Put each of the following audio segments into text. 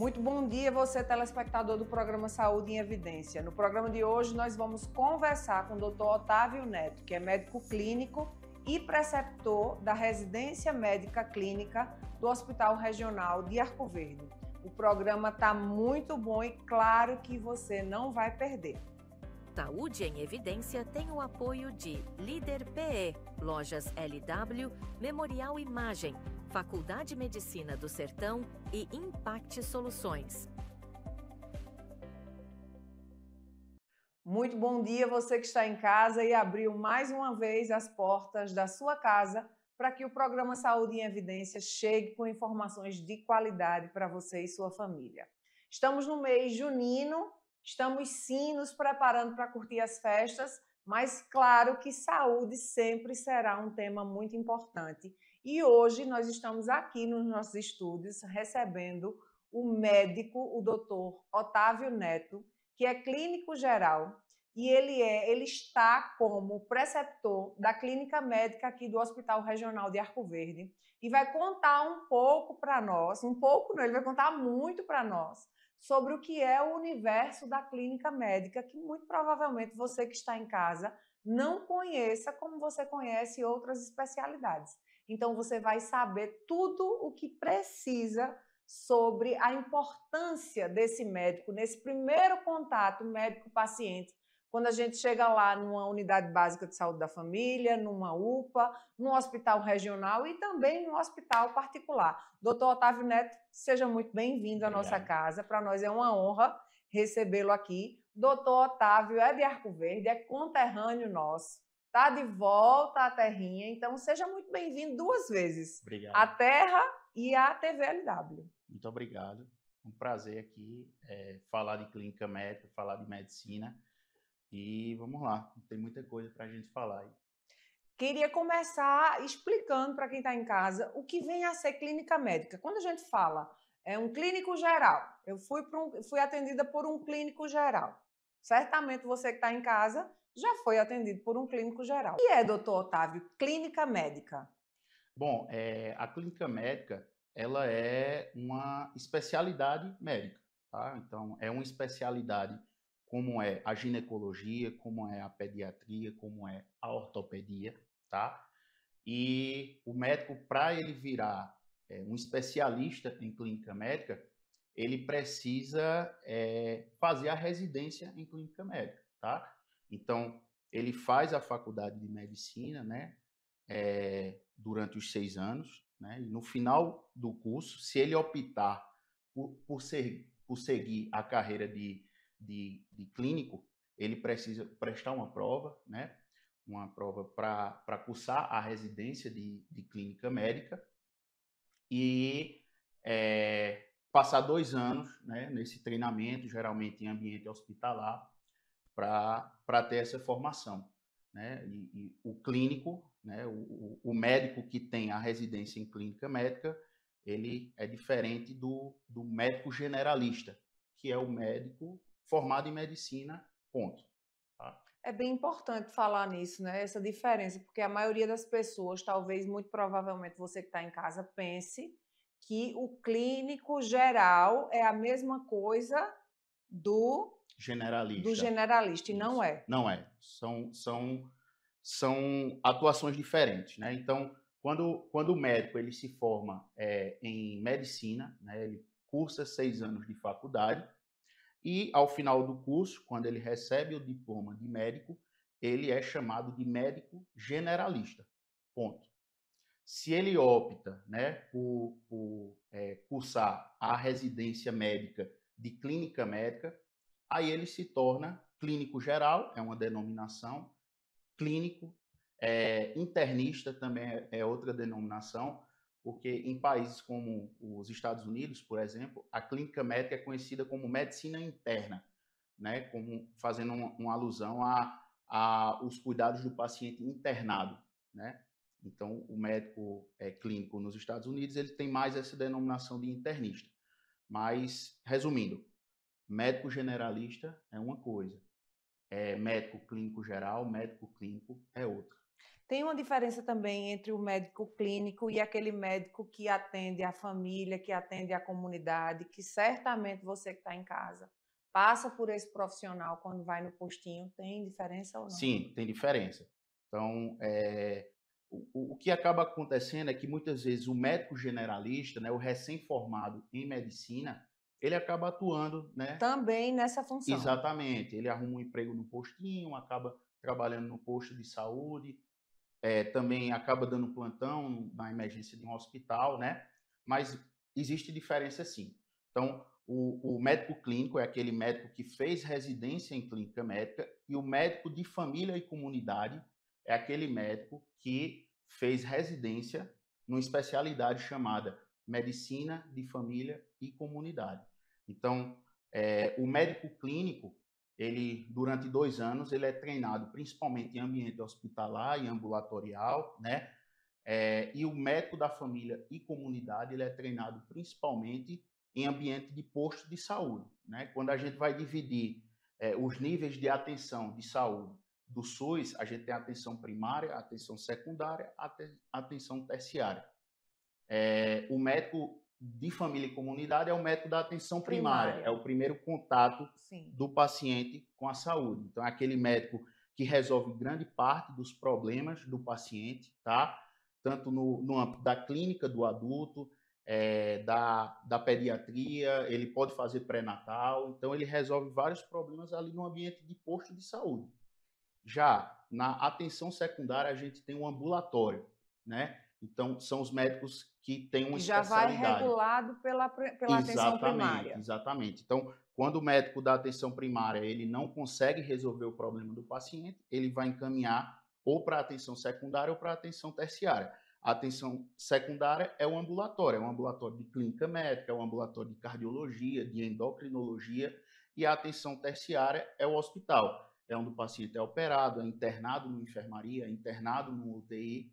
Muito bom dia, você telespectador do programa Saúde em Evidência. No programa de hoje nós vamos conversar com o Dr. Otávio Neto, que é médico clínico e preceptor da Residência Médica Clínica do Hospital Regional de Arco Verde. O programa está muito bom e claro que você não vai perder. Saúde em Evidência tem o apoio de Líder PE, Lojas LW, Memorial Imagem, Faculdade de Medicina do Sertão e Impact Soluções. Muito bom dia você que está em casa e abriu mais uma vez as portas da sua casa para que o programa Saúde em Evidência chegue com informações de qualidade para você e sua família. Estamos no mês junino, estamos sim nos preparando para curtir as festas, mas claro que saúde sempre será um tema muito importante. E hoje nós estamos aqui nos nossos estúdios recebendo o médico, o Dr. Otávio Neto, que é clínico geral e ele está como preceptor da clínica médica aqui do Hospital Regional de Arco Verde e vai contar um pouco para nós, um pouco não, ele vai contar muito para nós sobre o que é o universo da clínica médica, que muito provavelmente você que está em casa não conheça como você conhece outras especialidades. Então, você vai saber tudo o que precisa sobre a importância desse médico, nesse primeiro contato médico-paciente, quando a gente chega lá numa unidade básica de saúde da família, numa UPA, num hospital regional e também num hospital particular. Doutor Otávio Neto, seja muito bem-vindo à nossa casa. Para nós é uma honra recebê-lo aqui. Doutor Otávio é de Arco Verde, é conterrâneo nosso. Está de volta à terrinha, então seja muito bem-vindo duas vezes. Obrigado. À terra e à TVLW. Muito obrigado. Um prazer aqui falar de clínica médica, falar de medicina. E vamos lá, tem muita coisa para a gente falar aí. Queria começar explicando para quem está em casa o que vem a ser clínica médica. Quando a gente fala é um clínico geral, eu fui atendida por um clínico geral. Certamente você que está em casa já foi atendido por um clínico geral. O que é, doutor Otávio, clínica médica? Bom, a clínica médica, ela é uma especialidade médica, tá? Então, é uma especialidade como é a ginecologia, como é a pediatria, como é a ortopedia, tá? E o médico, para ele virar um especialista em clínica médica, ele precisa fazer a residência em clínica médica, tá? Então, ele faz a faculdade de medicina, né? Durante os 6 anos, né? E no final do curso, se ele optar por seguir a carreira de clínico, ele precisa prestar uma prova, né? Uma prova para cursar a residência de clínica médica e passar 2 anos, né, nesse treinamento, geralmente em ambiente hospitalar, para ter essa formação, né? E o clínico, né, o médico que tem a residência em clínica médica, ele é diferente do médico generalista, que é o médico formado em medicina, ponto. Tá? É bem importante falar nisso, né? Essa diferença, porque a maioria das pessoas, talvez, muito provavelmente você que está em casa, pense que o clínico geral é a mesma coisa do generalista, e não é. Não é. São atuações diferentes, né? Então, quando o médico ele se forma em medicina, né, ele cursa 6 anos de faculdade e, ao final do curso, quando ele recebe o diploma de médico, ele é chamado de médico generalista. Ponto. Se ele opta, né, por cursar a residência médica de clínica médica, aí ele se torna clínico geral, é uma denominação, clínico, internista também é outra denominação, porque em países como os Estados Unidos, por exemplo, a clínica médica é conhecida como medicina interna, né, como fazendo uma alusão a os cuidados do paciente internado, né? Então, o médico clínico nos Estados Unidos, ele tem mais essa denominação de internista. Mas, resumindo, médico generalista é uma coisa, médico clínico geral, médico clínico é outra. Tem uma diferença também entre o médico clínico e aquele médico que atende a família, que atende a comunidade, que certamente você que está em casa passa por esse profissional quando vai no postinho. Tem diferença ou não? Sim, tem diferença. Então, o que acaba acontecendo é que muitas vezes o médico generalista, né, o recém-formado em medicina, ele acaba atuando, né? Também nessa função. Exatamente. Ele arruma um emprego no postinho, acaba trabalhando no posto de saúde, também acaba dando plantão na emergência de um hospital, né? Mas existe diferença sim. Então, o médico clínico é aquele médico que fez residência em clínica médica e o médico de família e comunidade é aquele médico que fez residência numa especialidade chamada medicina de família e comunidade. Então, o médico clínico, ele durante 2 anos ele é treinado principalmente em ambiente hospitalar e ambulatorial, né? E o médico da família e comunidade ele é treinado principalmente em ambiente de posto de saúde, né? Quando a gente vai dividir os níveis de atenção de saúde do SUS, a gente tem a atenção primária, a atenção secundária, a atenção terciária. O médico de família e comunidade é o médico da atenção primária, é o primeiro contato Sim. do paciente com a saúde. Então, é aquele médico que resolve grande parte dos problemas do paciente, tá? Tanto no âmbito da clínica do adulto, da pediatria, ele pode fazer pré-natal, então ele resolve vários problemas ali no ambiente de posto de saúde. Já na atenção secundária, a gente tem um ambulatório, né? Então, são os médicos que têm uma Que já vai especialidade. regulado pela atenção Exatamente, primária. exatamente. Então, quando o médico da atenção primária ele não consegue resolver o problema do paciente, ele vai encaminhar ou para a atenção secundária ou para a atenção terciária. A atenção secundária é o ambulatório de clínica médica, é o ambulatório de cardiologia, de endocrinologia, e a atenção terciária é o hospital, é onde o paciente é operado, é internado numa enfermaria, é internado no UTI,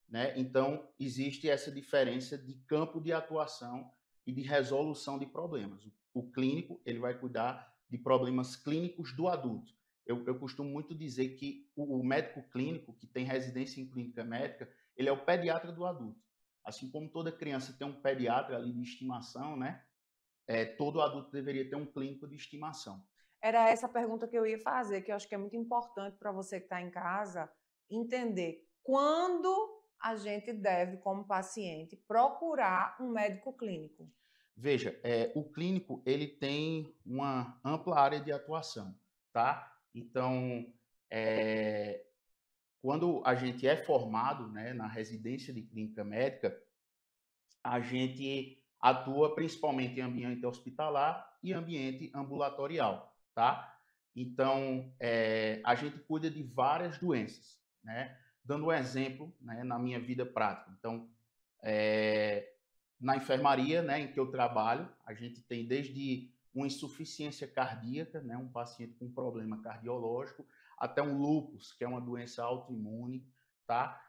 né? Então, existe essa diferença de campo de atuação e de resolução de problemas. O clínico, ele vai cuidar de problemas clínicos do adulto. Eu costumo muito dizer que o médico clínico, que tem residência em clínica médica, ele é o pediatra do adulto. Assim como toda criança tem um pediatra ali de estimação, né? Todo adulto deveria ter um clínico de estimação. Era essa pergunta que eu ia fazer, que eu acho que é muito importante para você que está em casa entender quando a gente deve, como paciente, procurar um médico clínico. Veja, o clínico ele tem uma ampla área de atuação, tá? Então, quando a gente é formado, né, na residência de clínica médica, a gente atua principalmente em ambiente hospitalar e ambiente ambulatorial, tá? Então, a gente cuida de várias doenças, né? Dando um exemplo, né, na minha vida prática. Então, na enfermaria, né, em que eu trabalho, a gente tem desde uma insuficiência cardíaca, né, um paciente com problema cardiológico, até um lúpus, que é uma doença autoimune, tá?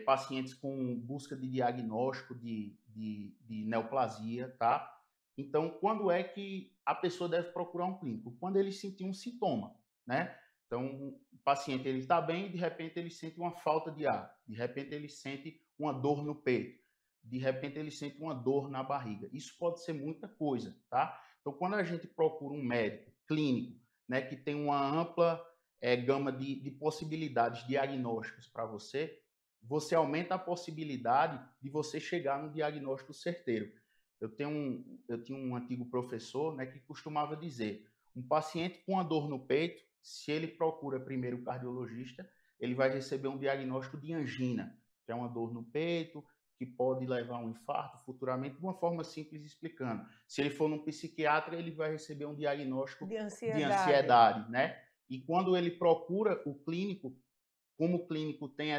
Pacientes com busca de diagnóstico de neoplasia, tá? Então, quando é que a pessoa deve procurar um clínico? Quando ele sentir um sintoma, né? Então, o paciente ele está bem, de repente ele sente uma falta de ar, de repente ele sente uma dor no peito, de repente ele sente uma dor na barriga. Isso pode ser muita coisa, tá? Então, quando a gente procura um médico clínico, né, que tem uma ampla gama de possibilidades diagnósticas para você, você aumenta a possibilidade de você chegar no diagnóstico certeiro. Eu tinha um antigo professor, né, que costumava dizer, um paciente com a dor no peito, se ele procura primeiro o cardiologista, ele vai receber um diagnóstico de angina, que é uma dor no peito, que pode levar a um infarto futuramente, de uma forma simples explicando. Se ele for num psiquiatra, ele vai receber um diagnóstico de ansiedade, né? E quando ele procura o clínico, como o clínico tem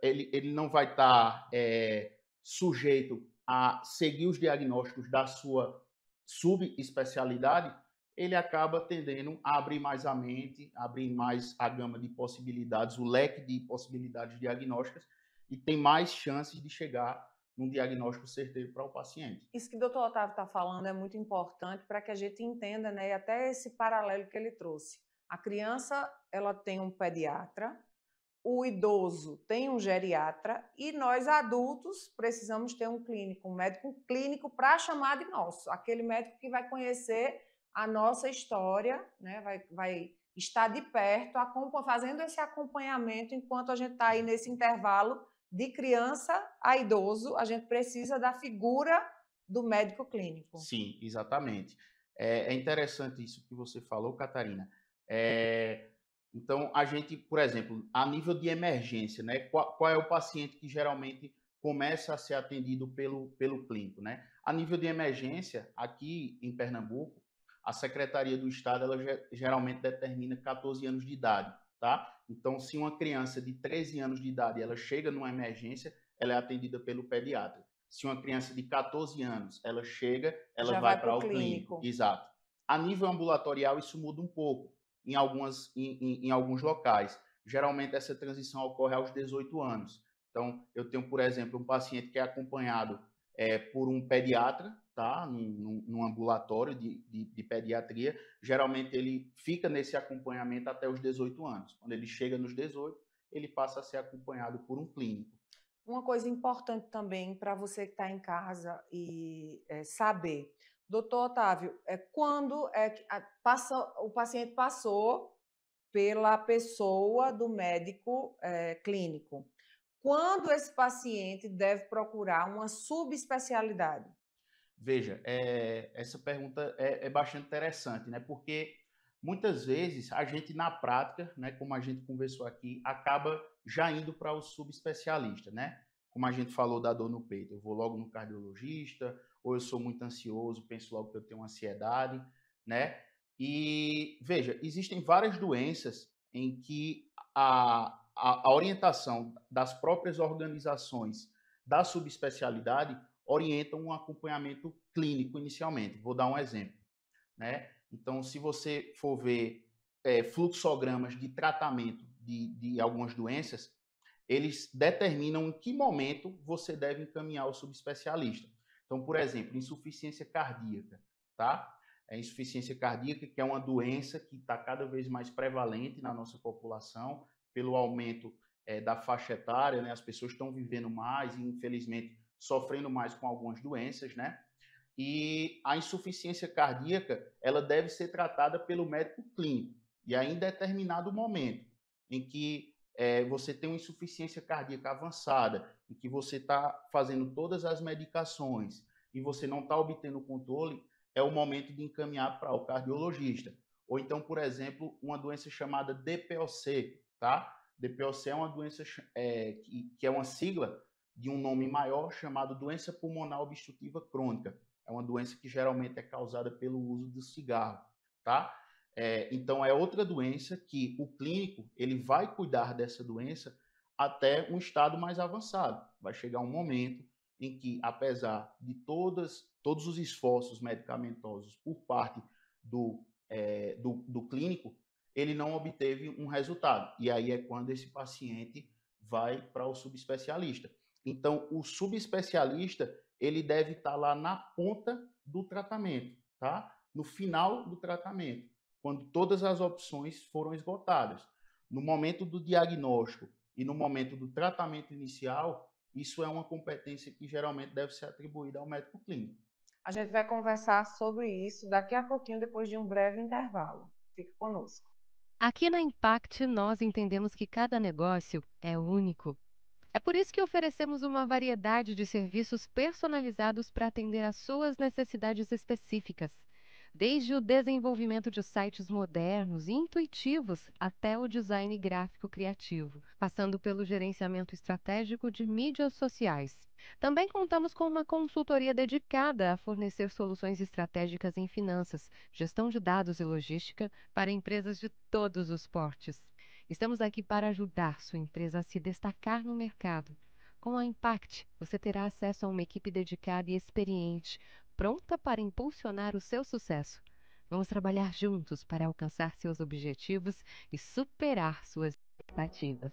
ele não vai estar sujeito a seguir os diagnósticos da sua subespecialidade, ele acaba tendendo a abrir mais a mente, abrir mais a gama de possibilidades, o leque de possibilidades diagnósticas, e tem mais chances de chegar num diagnóstico certeiro para o paciente. Isso que o doutor Otávio está falando é muito importante para que a gente entenda, né, e até esse paralelo que ele trouxe. A criança, ela tem um pediatra, o idoso tem um geriatra e nós adultos precisamos ter um clínico, um médico clínico para chamar de nosso, aquele médico que vai conhecer a nossa história, né? vai estar de perto, fazendo esse acompanhamento enquanto a gente está aí nesse intervalo de criança a idoso, a gente precisa da figura do médico clínico. Sim, exatamente. É interessante isso que você falou, Catarina. Então, a gente, por exemplo, a nível de emergência, né? Qual é o paciente que geralmente começa a ser atendido pelo clínico, né? A nível de emergência, aqui em Pernambuco, a Secretaria do Estado, ela geralmente determina 14 anos de idade, tá? Então, se uma criança de 13 anos de idade, ela chega numa emergência, ela é atendida pelo pediatra. Se uma criança de 14 anos, ela chega, ela vai para o clínico. Exato. A nível ambulatorial, isso muda um pouco em alguns locais. Geralmente, essa transição ocorre aos 18 anos. Então, eu tenho, por exemplo, um paciente que é acompanhado por um pediatra, tá? Num ambulatório de pediatria. Geralmente, ele fica nesse acompanhamento até os 18 anos. Quando ele chega nos 18, ele passa a ser acompanhado por um clínico. Uma coisa importante também para você que está em casa e saber, doutor Otávio, quando o paciente passou pela pessoa do médico clínico, quando esse paciente deve procurar uma subespecialidade? Veja, essa pergunta é bastante interessante, né? Porque muitas vezes a gente, na prática, né, como a gente conversou aqui, acaba já indo para o subespecialista, né? Como a gente falou da dor no peito, eu vou logo no cardiologista, ou eu sou muito ansioso, penso logo que eu tenho ansiedade, né? E veja, existem várias doenças em que a orientação das próprias organizações da subespecialidade orientam um acompanhamento clínico inicialmente. Vou dar um exemplo, né? Então, se você for ver fluxogramas de tratamento de algumas doenças, eles determinam em que momento você deve encaminhar o subespecialista. Então, por exemplo, insuficiência cardíaca, tá? Insuficiência cardíaca, que é uma doença que está cada vez mais prevalente na nossa população, pelo aumento da faixa etária, né? As pessoas estão vivendo mais e, infelizmente, sofrendo mais com algumas doenças, né? E a insuficiência cardíaca, ela deve ser tratada pelo médico clínico. E aí, em determinado momento em que você tem uma insuficiência cardíaca avançada, em que você está fazendo todas as medicações e você não está obtendo controle, é o momento de encaminhar para o cardiologista. Ou então, por exemplo, uma doença chamada DPOC, tá? DPOC é uma doença que é uma sigla de um nome maior chamado doença pulmonar obstrutiva crônica. É uma doença que geralmente é causada pelo uso do cigarro, tá? Então, é outra doença que o clínico ele vai cuidar dessa doença até um estado mais avançado. Vai chegar um momento em que, apesar de todos os esforços medicamentosos por parte do clínico, ele não obteve um resultado. E aí é quando esse paciente vai para o subespecialista. Então, o subespecialista ele deve estar lá na ponta do tratamento, tá? No final do tratamento, quando todas as opções foram esgotadas. No momento do diagnóstico e no momento do tratamento inicial, isso é uma competência que geralmente deve ser atribuída ao médico clínico. A gente vai conversar sobre isso daqui a pouquinho, depois de um breve intervalo. Fique conosco. Aqui na Impact, nós entendemos que cada negócio é único. É por isso que oferecemos uma variedade de serviços personalizados para atender às suas necessidades específicas. Desde o desenvolvimento de sites modernos e intuitivos até o design gráfico criativo, passando pelo gerenciamento estratégico de mídias sociais. Também contamos com uma consultoria dedicada a fornecer soluções estratégicas em finanças, gestão de dados e logística para empresas de todos os portes. Estamos aqui para ajudar sua empresa a se destacar no mercado. Com a Impact, você terá acesso a uma equipe dedicada e experiente, pronta para impulsionar o seu sucesso. Vamos trabalhar juntos para alcançar seus objetivos e superar suas expectativas.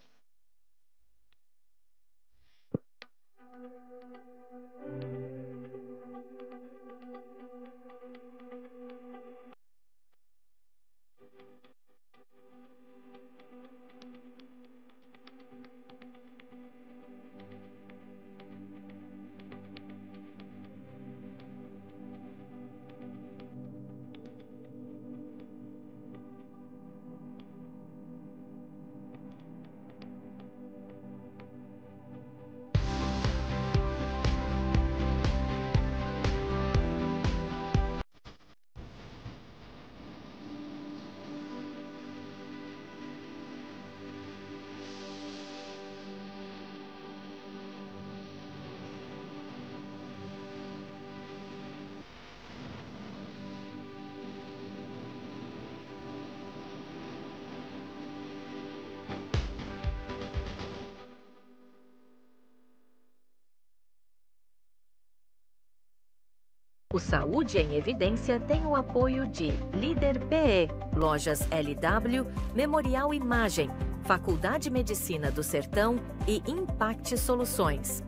O Saúde em Evidência tem o apoio de Líder PE, Lojas LW, Memorial Imagem, Faculdade de Medicina do Sertão e Impact Soluções.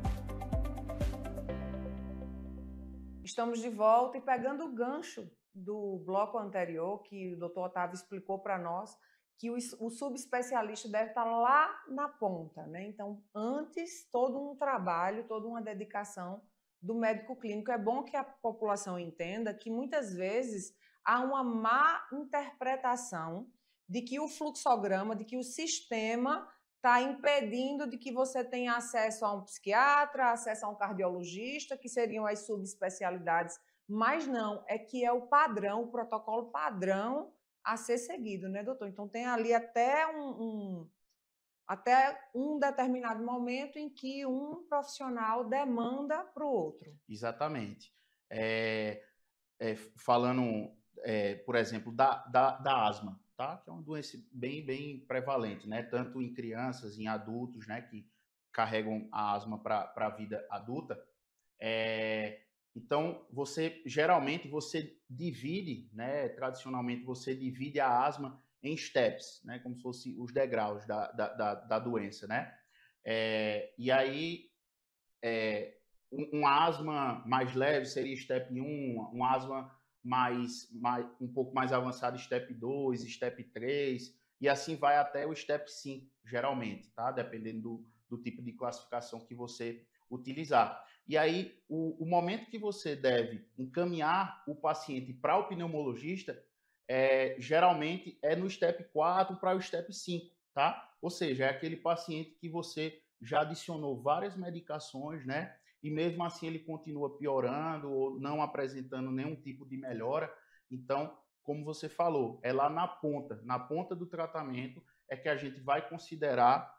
Estamos de volta e pegando o gancho do bloco anterior, que o doutor Otávio explicou para nós, que o subespecialista deve estar lá na ponta, né? Então, antes, todo um trabalho, toda uma dedicação do médico clínico. É bom que a população entenda que, muitas vezes, há uma má interpretação de que o fluxograma, de que o sistema está impedindo de que você tenha acesso a um psiquiatra, acesso a um cardiologista, que seriam as subespecialidades, mas não, é que é o padrão, o protocolo padrão a ser seguido, né, doutor? Então, tem ali até um determinado momento em que um profissional demanda para o outro. Exatamente. Falando, por exemplo, da asma, tá? Que é uma doença bem prevalente, né? Tanto em crianças, em adultos, né? Que carregam a asma para a vida adulta. Então, geralmente, você divide, né? Tradicionalmente, você divide a asma em steps, né? Como se fossem os degraus da doença, né? E aí, uma asma mais leve seria step 1, um asma um pouco mais avançado, step 2, step 3, e assim vai até o step 5, geralmente, tá? Dependendo do tipo de classificação que você utilizar. E aí, o momento que você deve encaminhar o paciente para o pneumologista, geralmente é no step 4 para o step 5, tá? Ou seja, é aquele paciente que você já adicionou várias medicações, né? E mesmo assim ele continua piorando ou não apresentando nenhum tipo de melhora. Então, como você falou, é lá na ponta do tratamento é que a gente vai considerar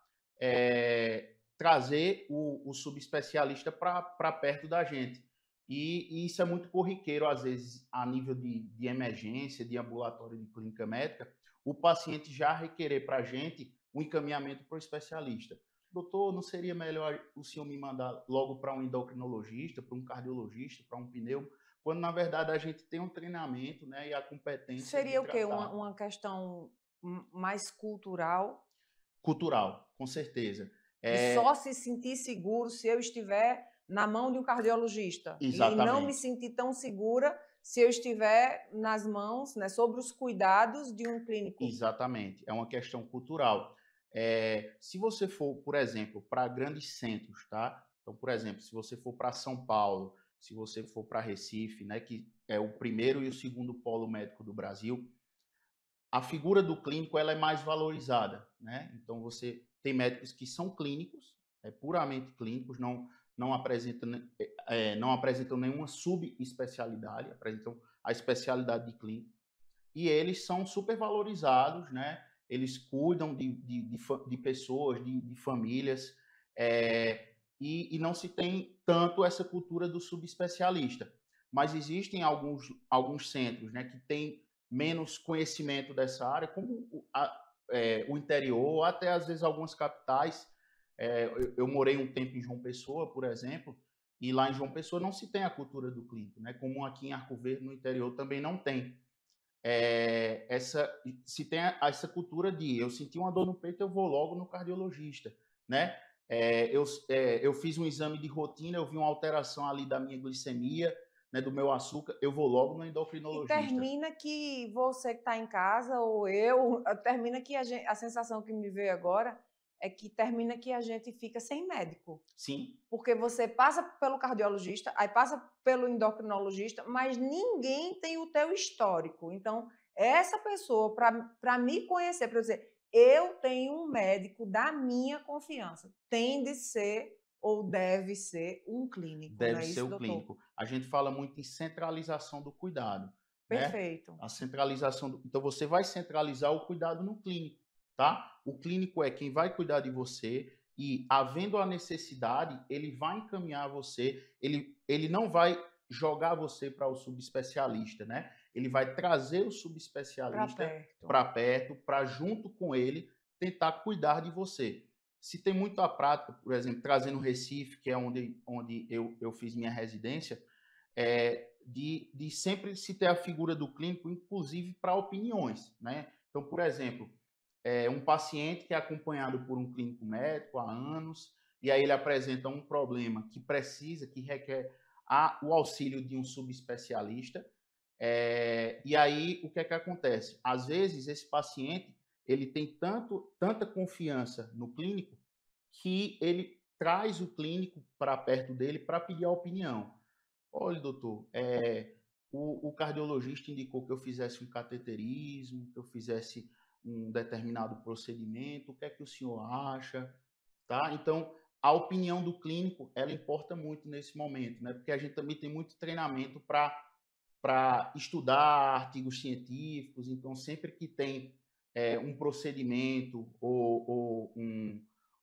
trazer o subespecialista para perto da gente. E isso é muito corriqueiro, às vezes, a nível de emergência, de ambulatório de clínica médica, o paciente já requerer para a gente um encaminhamento para o especialista. Doutor, não seria melhor o senhor me mandar logo para um endocrinologista, para um cardiologista, para um pneu, quando, na verdade, a gente tem um treinamento, né, e a competência Seria de o quê? tratar. Uma questão mais cultural? Cultural, com certeza. De só se sentir seguro se eu estiver na mão de um cardiologista. Exatamente. E não me sentir tão segura se eu estiver nas mãos, né, sobre os cuidados de um clínico. Exatamente. É uma questão cultural. Se você for, por exemplo, para grandes centros, tá? Então, por exemplo, se você for para São Paulo, se você for para Recife, né, que é o primeiro e o segundo polo médico do Brasil, a figura do clínico ela é mais valorizada, né? Então, você tem médicos que são clínicos, puramente clínicos, não apresentam nenhuma subespecialidade, apresentam a especialidade de clínico, e eles são super valorizados, né? Eles cuidam de pessoas, de famílias, e não se tem tanto essa cultura do subespecialista. Mas existem alguns centros, né, que têm menos conhecimento dessa área, como o interior, ou até às vezes algumas capitais. Eu morei um tempo em João Pessoa, por exemplo, e lá em João Pessoa não se tem a cultura do clínico, né, como aqui em Arco Verde, no interior, também não tem. Se tem essa cultura de eu senti uma dor no peito, eu vou logo no cardiologista, né? Eu fiz um exame de rotina, eu vi uma alteração ali da minha glicemia, né, do meu açúcar, eu vou logo no endocrinologista. E termina que você que está em casa, ou termina que a sensação que me veio agora é que termina que a gente fica sem médico. Sim. Porque você passa pelo cardiologista, aí passa pelo endocrinologista, mas ninguém tem o teu histórico. Então, essa pessoa, para me conhecer, para dizer, eu tenho um médico da minha confiança, tem de ser ou deve ser um clínico. Deve ser o clínico. A gente fala muito em centralização do cuidado. Perfeito. Né? A centralização então, você vai centralizar o cuidado no clínico. Tá? O clínico é quem vai cuidar de você e, havendo a necessidade, ele vai encaminhar você, ele não vai jogar você para o subespecialista, né? Ele vai trazer o subespecialista para perto, para junto com ele tentar cuidar de você. Se tem muita prática, por exemplo, trazendo Recife, que é onde eu fiz minha residência, de sempre se ter a figura do clínico, inclusive para opiniões, né? Então, por exemplo, um paciente que é acompanhado por um clínico médico há anos, e aí ele apresenta um problema que requer o auxílio de um subespecialista, e aí o que é que acontece? Às vezes esse paciente ele tem tanta confiança no clínico que ele traz o clínico para perto dele para pedir a opinião. Olha, doutor, o cardiologista indicou que eu fizesse um cateterismo, que eu fizesse um determinado procedimento, o que é que o senhor acha? Tá? Então, a opinião do clínico, ela importa muito nesse momento, né? Porque a gente também tem muito treinamento para estudar artigos científicos, então sempre que tem um procedimento ou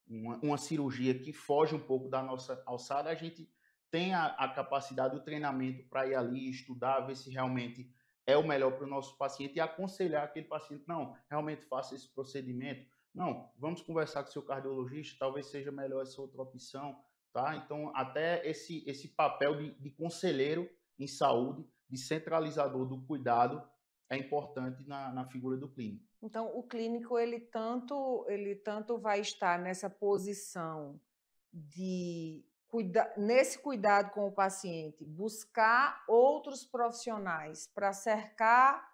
uma cirurgia que foge um pouco da nossa alçada, a gente tem a capacidade do treinamento para ir ali, estudar, ver se realmente é o melhor para o nosso paciente e aconselhar aquele paciente, não, realmente faça esse procedimento. Não, vamos conversar com o seu cardiologista, talvez seja melhor essa outra opção, tá? Então, até esse papel de conselheiro em saúde, de centralizador do cuidado, é importante na figura do clínico. Então, o clínico, ele tanto vai estar nessa posição de nesse cuidado com o paciente, buscar outros profissionais para cercar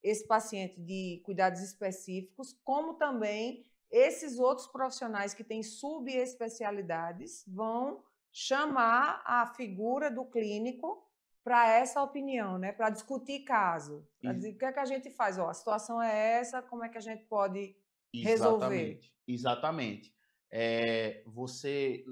esse paciente de cuidados específicos, como também esses outros profissionais que têm subespecialidades vão chamar a figura do clínico para essa opinião, né? Para discutir caso, para dizer o que é que a gente faz, a situação é essa, como é que a gente pode resolver? Exatamente. Você,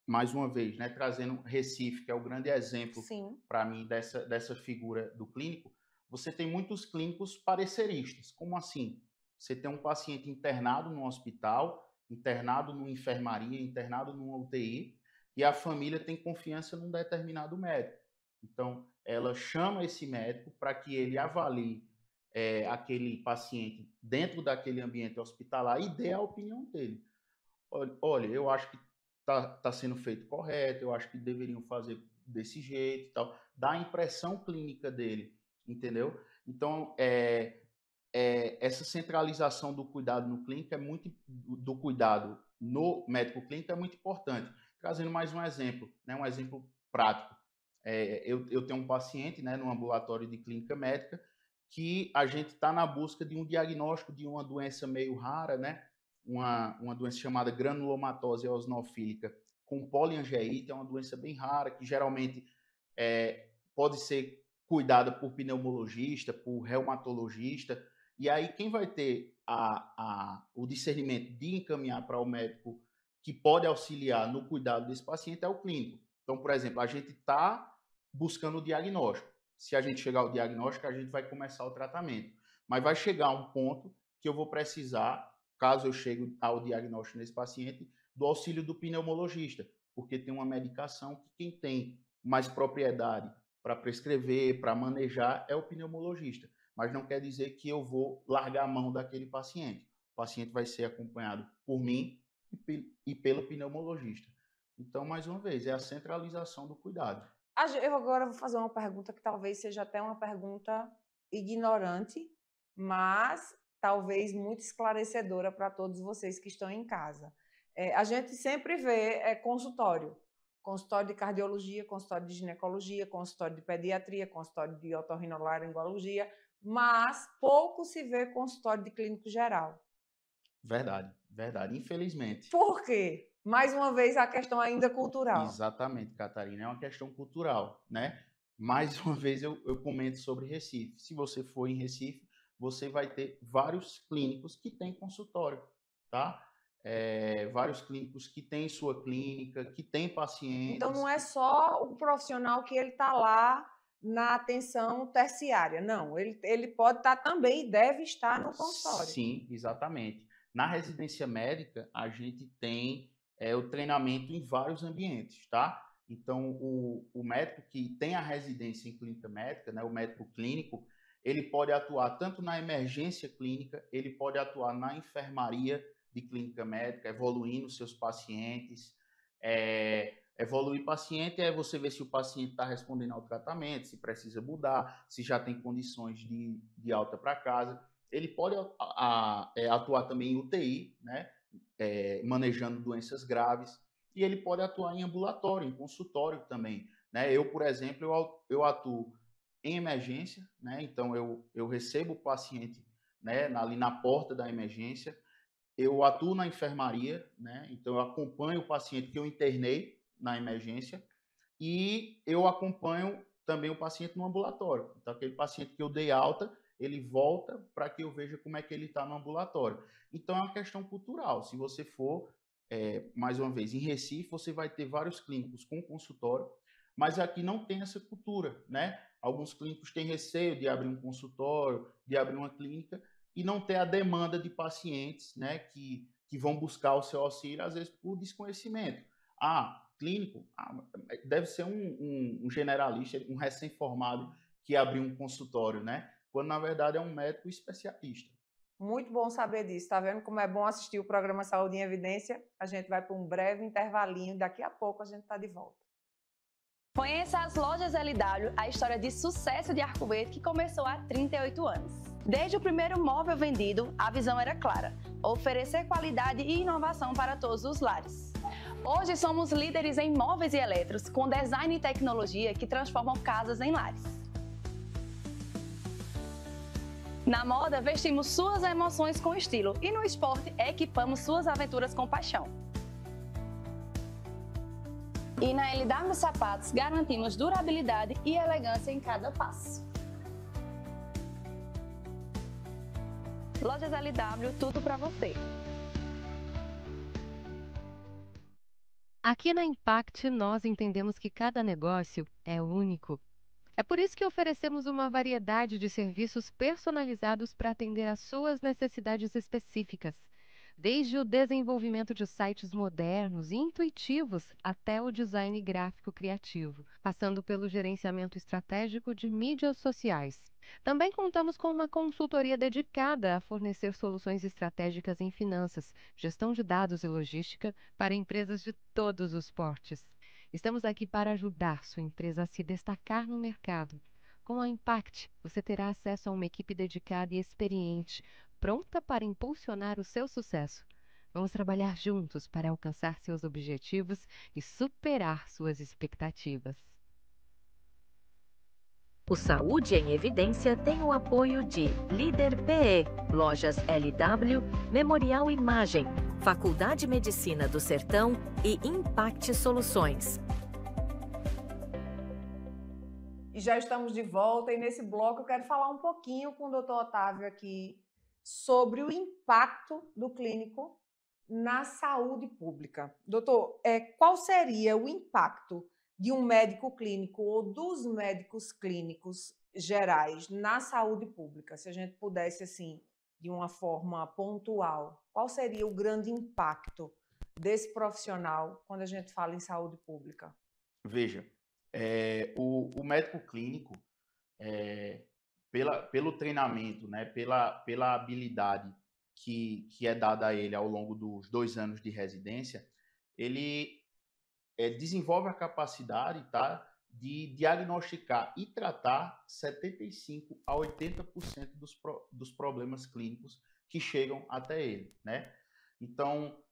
mais uma vez, né, trazendo Recife, que é o grande exemplo para mim dessa figura do clínico, você tem muitos clínicos pareceristas. Como assim? Você tem um paciente internado no hospital, internado numa enfermaria, internado numa UTI, e a família tem confiança num determinado médico. Então, ela chama esse médico para que ele avalie aquele paciente dentro daquele ambiente hospitalar e dê a opinião dele. Olha, eu acho que está sendo feito correto, eu acho que deveriam fazer desse jeito e tal. Dá a impressão clínica dele, entendeu? Então, essa centralização do cuidado no clínico do cuidado no médico clínico é muito importante. Trazendo mais um exemplo, né, um exemplo prático. Eu tenho um paciente, né, no ambulatório de clínica médica que a gente está na busca de um diagnóstico de uma doença meio rara, né, uma doença chamada granulomatose eosinofílica com poliangeíta, é uma doença bem rara que geralmente pode ser cuidada por pneumologista, por reumatologista, e aí quem vai ter o discernimento de encaminhar para o médico que pode auxiliar no cuidado desse paciente é o clínico. Então, por exemplo, a gente está buscando o diagnóstico. Se a gente chegar ao diagnóstico, a gente vai começar o tratamento. Mas vai chegar um ponto que eu vou precisar, caso eu chegue ao diagnóstico nesse paciente, do auxílio do pneumologista, porque tem uma medicação que quem tem mais propriedade para prescrever, para manejar, é o pneumologista. Mas não quer dizer que eu vou largar a mão daquele paciente. O paciente vai ser acompanhado por mim e pelo pneumologista. Então, mais uma vez, é a centralização do cuidado. Eu agora vou fazer uma pergunta que talvez seja até uma pergunta ignorante, mas talvez muito esclarecedora para todos vocês que estão em casa. A gente sempre vê consultório de cardiologia, consultório de ginecologia, consultório de pediatria, consultório de otorrinolaringologia, mas pouco se vê consultório de clínico geral. Verdade, infelizmente. Por quê? Mais uma vez, a questão ainda cultural. Exatamente, Catarina, é uma questão cultural, né? Mais uma vez eu comento sobre Recife. Se você for em Recife, você vai ter vários clínicos que têm consultório, tá? Vários clínicos que têm sua clínica, que têm pacientes. Então, não é só o profissional que ele está lá na atenção terciária, não. Ele pode estar também e deve estar no consultório. Sim, exatamente. Na residência médica, a gente tem o treinamento em vários ambientes, tá? Então, o médico que tem a residência em clínica médica, né, o médico clínico, ele pode atuar tanto na emergência clínica, ele pode atuar na enfermaria de clínica médica, evoluindo seus pacientes, Evoluir paciente é você ver se o paciente está respondendo ao tratamento, se precisa mudar, se já tem condições de alta para casa. Ele pode atuar também em UTI, né? Manejando doenças graves, e ele pode atuar em ambulatório, em consultório também, né? Eu, por exemplo, eu atuo em emergência, né? Então eu recebo o paciente, né, ali na porta da emergência. Eu atuo na enfermaria, né? Então eu acompanho o paciente que eu internei na emergência e eu acompanho também o paciente no ambulatório. Então aquele paciente que eu dei alta, ele volta para que eu veja como é que ele está no ambulatório. Então é uma questão cultural. Se você for, mais uma vez, em Recife, você vai ter vários clínicos com consultório, mas aqui não tem essa cultura, né? Alguns clínicos têm receio de abrir um consultório, de abrir uma clínica, e não ter a demanda de pacientes, né, que vão buscar o seu auxílio, às vezes por desconhecimento. Clínico, deve ser um generalista, um recém-formado que abriu um consultório, né? Quando, na verdade, é um médico especialista. Muito bom saber disso. Tá vendo como é bom assistir o programa Saúde em Evidência? A gente vai para um breve intervalinho, daqui a pouco a gente está de volta. Conheça as lojas LW, a história de sucesso de Arco Verde que começou há 38 anos. Desde o primeiro móvel vendido, a visão era clara: oferecer qualidade e inovação para todos os lares. Hoje somos líderes em móveis e eletros, com design e tecnologia que transformam casas em lares. Na moda, vestimos suas emoções com estilo e no esporte, equipamos suas aventuras com paixão. E na LW Sapatos, garantimos durabilidade e elegância em cada passo. Lojas LW, tudo para você. Aqui na Impact, nós entendemos que cada negócio é único. É por isso que oferecemos uma variedade de serviços personalizados para atender às suas necessidades específicas. Desde o desenvolvimento de sites modernos e intuitivos até o design gráfico criativo, passando pelo gerenciamento estratégico de mídias sociais. Também contamos com uma consultoria dedicada a fornecer soluções estratégicas em finanças, gestão de dados e logística para empresas de todos os portes. Estamos aqui para ajudar sua empresa a se destacar no mercado. Com a Impact, você terá acesso a uma equipe dedicada e experiente, pronta para impulsionar o seu sucesso. Vamos trabalhar juntos para alcançar seus objetivos e superar suas expectativas. O Saúde em Evidência tem o apoio de Líder PE, Lojas LW, Memorial Imagem, Faculdade de Medicina do Sertão e Impact Soluções. E já estamos de volta e nesse bloco eu quero falar um pouquinho com o doutor Otávio aqui sobre o impacto do clínico na saúde pública. Doutor, qual seria o impacto de um médico clínico ou dos médicos clínicos gerais na saúde pública? Se a gente pudesse, assim, de uma forma pontual, qual seria o grande impacto desse profissional quando a gente fala em saúde pública? Veja, o médico clínico, pelo treinamento, né, pela habilidade que é dada a ele ao longo dos 2 anos de residência, ele desenvolve a capacidade, tá, de diagnosticar e tratar 75% a 80% dos problemas clínicos que chegam até ele, né? Então,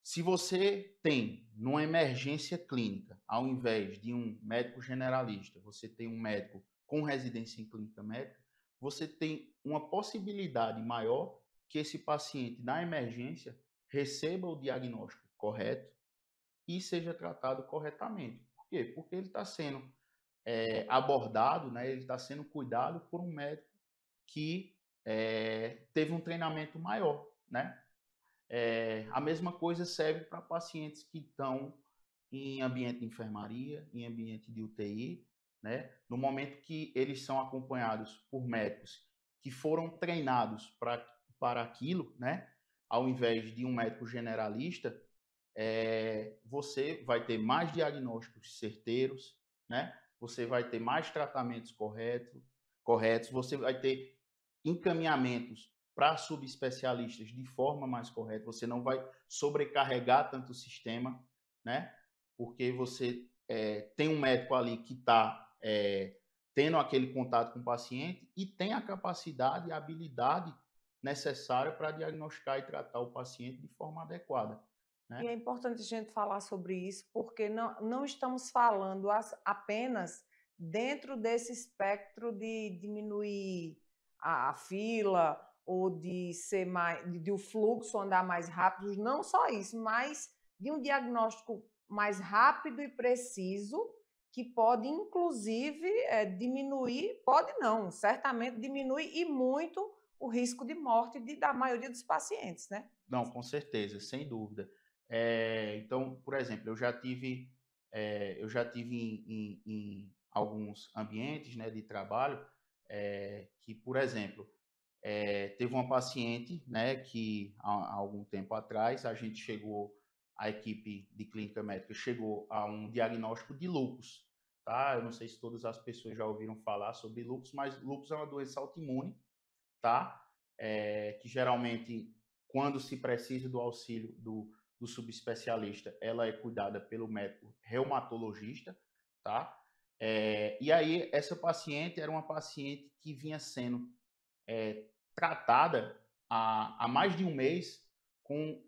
se você tem, numa emergência clínica, ao invés de um médico generalista, você tem um médico com residência em clínica médica, você tem uma possibilidade maior que esse paciente, na emergência, receba o diagnóstico correto e seja tratado corretamente. Por quê? Porque ele está sendo abordado, né? Ele está sendo cuidado por um médico que teve um treinamento maior, né? A mesma coisa serve para pacientes que estão em ambiente de enfermaria, em ambiente de UTI, né? No momento que eles são acompanhados por médicos que foram treinados para aquilo, né? Ao invés de um médico generalista, você vai ter mais diagnósticos certeiros, né? Você vai ter mais tratamentos corretos, você vai ter encaminhamentos para subespecialistas de forma mais correta, você não vai sobrecarregar tanto o sistema, né? porque você tem um médico ali que está tendo aquele contato com o paciente e tem a capacidade e a habilidade necessária para diagnosticar e tratar o paciente de forma adequada, né? E é importante a gente falar sobre isso, porque não estamos falando apenas dentro desse espectro de diminuir a fila ou de ser de o fluxo andar mais rápido, não só isso, mas de um diagnóstico mais rápido e preciso, que pode, inclusive, diminuir, pode não, certamente diminui e muito o risco de morte da maioria dos pacientes, né? Não, com certeza, sem dúvida. Então, por exemplo, eu já tive em alguns ambientes, né, de trabalho que, por exemplo, teve uma paciente, né, que há algum tempo atrás a equipe de clínica médica chegou a um diagnóstico de lúpus, tá? Eu não sei se todas as pessoas já ouviram falar sobre lúpus, mas lúpus é uma doença autoimune, tá? Que geralmente, quando se precisa do auxílio do subespecialista, ela é cuidada pelo médico reumatologista, tá? E aí, essa paciente era uma paciente que vinha sendo tratada há mais de um mês com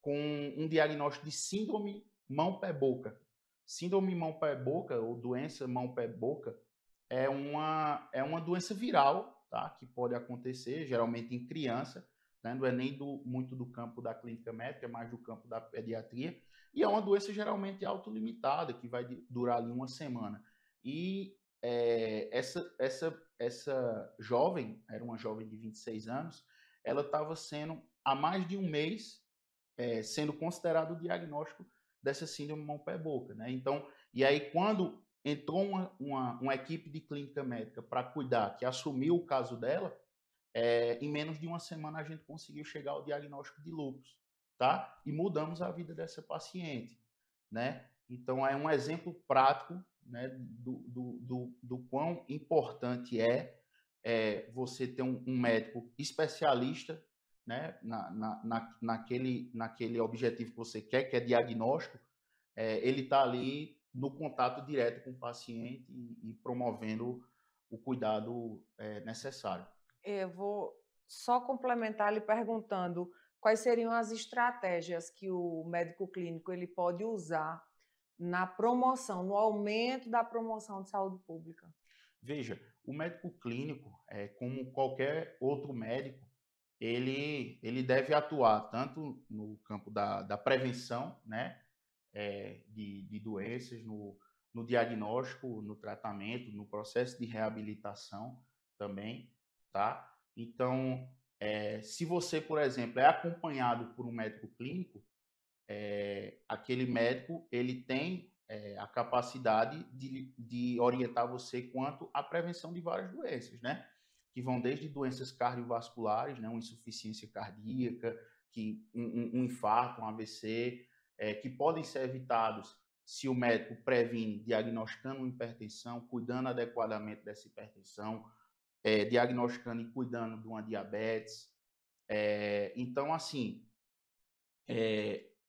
um diagnóstico de síndrome mão-pé-boca. Síndrome mão-pé-boca, ou doença mão-pé-boca, é uma doença viral, tá? Que pode acontecer, geralmente em criança, né? Não é nem muito do campo da clínica médica, é mais do campo da pediatria, e é uma doença geralmente autolimitada, que vai durar ali uma semana. E essa jovem, era uma jovem de 26 anos, ela estava sendo, há mais de um mês, sendo considerado o diagnóstico dessa síndrome mão-pé-boca, né? Então, e aí quando entrou uma equipe de clínica médica para cuidar, que assumiu o caso dela, em menos de uma semana a gente conseguiu chegar ao diagnóstico de lúpus, tá? E mudamos a vida dessa paciente, né? Então, é um exemplo prático, né, do quão importante você ter um médico especialista, né, naquele objetivo que você quer, que é diagnóstico. Ele está ali no contato direto com o paciente e promovendo o cuidado necessário. Eu vou só complementar lhe perguntando quais seriam as estratégias que o médico clínico ele pode usar na promoção, no aumento da promoção de saúde pública. Veja, o médico clínico, como qualquer outro médico, ele deve atuar tanto no campo da prevenção, né, de doenças, no diagnóstico, no tratamento, no processo de reabilitação também, tá? Então, se você, por exemplo, é acompanhado por um médico clínico, aquele médico ele tem a capacidade de orientar você quanto à prevenção de várias doenças, né? Que vão desde doenças cardiovasculares, né? Uma insuficiência cardíaca, um infarto, um AVC, que podem ser evitados se o médico previne diagnosticando uma hipertensão, cuidando adequadamente dessa hipertensão, diagnosticando e cuidando de uma diabetes. Então, assim,